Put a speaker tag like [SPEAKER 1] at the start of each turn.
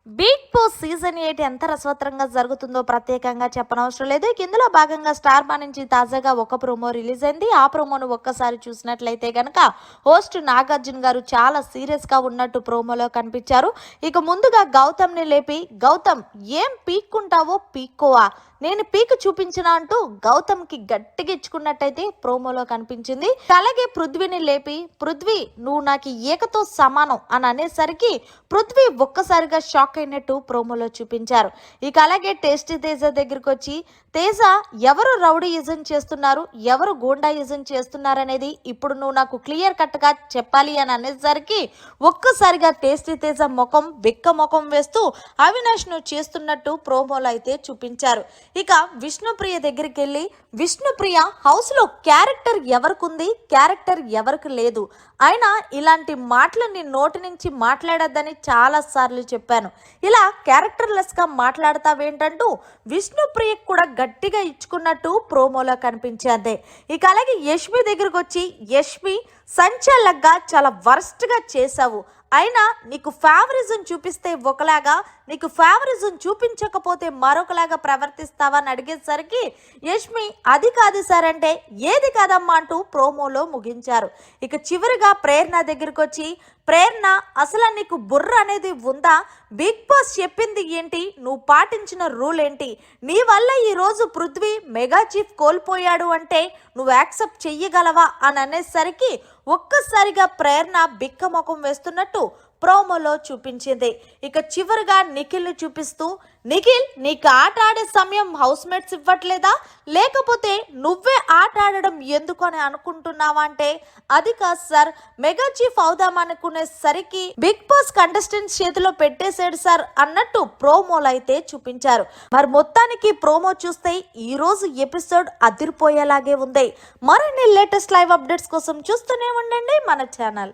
[SPEAKER 1] Big boss season 8 ఎంత రసవత్తరంగా జరుగుతుందో ప్రత్యేకంగా చెప్పనవసరం లేదు. ఇందులో భాగంగా స్టార్ మా నుంచి తాజాగా ఒక ప్రోమో రిలీజ్ అయింది. ఆ ప్రోమోను ఒక్కసారి చూసినట్లయితే గనక హోస్ట్ నాగార్జున గారు చాలా సీరియస్ గా ఉన్నట్టు ప్రోమోలో కనిపించారు. ఇక ముందుగా గౌతమ్ ని లేపి, గౌతమ్ ఏం పీక్కుంటావో పీక్కోవా, నేను పీక్ చూపించిన అంటూ గౌతమ్ కి గట్టిగా ఇచ్చుకున్నట్టయితే ప్రోమోలో కనిపించింది. అలాగే పృథ్వీని లేపి, పృథ్వీ నువ్వు నాకు ఏకతో సమానం అని అనేసరికి పృథ్వీ ఒక్కసారిగా షాక్ అయినట్టు ప్రోమోలో చూపించారు. ఇక అలాగే టేస్టీ తేజ దగ్గరికి వచ్చి, తేజ ఎవరు రౌడీయిజం చేస్తున్నారు, ఎవరు గూండాయిజం చేస్తున్నారు అనేది ఇప్పుడు నువ్వు నాకు క్లియర్ కట్ గా చెప్పాలి అని అనేసరికి ఒక్కసారిగా టేస్టీ తేజ ముఖం బిక్క ముఖం వేస్తూ అవినాష్ ను చేస్తున్నట్టు ప్రోమోలో అయితే చూపించారు. ఇక విష్ణుప్రియ దగ్గరికి వెళ్ళి, విష్ణుప్రియ హౌస్ లో క్యారెక్టర్ ఎవరికి ఉంది, క్యారెక్టర్ ఎవరికి లేదు, అయినా ఇలాంటి మాటలు నీ నోటి నుంచి మాట్లాడద్దని చాలా సార్లు చెప్పాను, ఇలా క్యారెక్టర్లెస్ గా మాట్లాడతావేంటంటూ విష్ణుప్రియకు కూడా గట్టిగా ఇచ్చుకున్నట్టు ప్రోమోలో కనిపించింది. ఇక అలాగే యష్మి దగ్గరకు వచ్చి, యష్మి సంచాలక్గా చాలా వర్స్ట్ గా చేశావు, అయినా నీకు ఫేవరిజం చూపిస్తే ఒకలాగా, నీకు ఫేవరిజం చూపించకపోతే మరొకలాగా ప్రవర్తిస్తావని అడిగేసరికి యష్మి అది కాదు సార్ అంటే ఏది కాదమ్మా అంటూ ప్రోమోలో ముగించారు. ఇక చివరిగా ప్రేరణ దగ్గరికి వచ్చి, ప్రేరణ అసలు నీకు బుర్ర అనేది ఉందా, బిగ్ బాస్ చెప్పింది ఏంటి, నువ్వు పాటించిన రూల్ ఏంటి, నీ వల్ల ఈరోజు పృథ్వీ మెగా చీఫ్ కోల్పోయాడు అంటే నువ్వు యాక్సెప్ట్ చెయ్యగలవా అని అనేసరికి ఒక్కసారిగా ప్రేరణ బిక్క ముఖం వేస్తున్నట్టు ప్రోమోలో చూపించింది. ఇక చివరిగా నిఖిల్ చూపిస్తూ, నిఖిల్ నీకు ఆట ఆడే సమయం హౌస్ మేట్స్ ఇవ్వట్లేదా, లేకపోతే నువ్వే ఆట ఆడడం ఎందుకు అని అనుకుంటున్నావా అంటే అది కాదు సార్, మెగా చీఫ్ అవుదామనుకునేసరికి బిగ్ బాస్ కంటెస్టెంట్స్ చేతిలో పెట్టేశాడు సార్ అన్నట్టు ప్రోమోలు అయితే చూపించారు. మరి మొత్తానికి ప్రోమో చూస్తే ఈ రోజు ఎపిసోడ్ అదిరిపోయేలాగే ఉంది. మరిన్ని లేటెస్ట్ లైవ్ అప్డేట్స్ కోసం చూస్తూనే ఉండండి మన ఛానల్.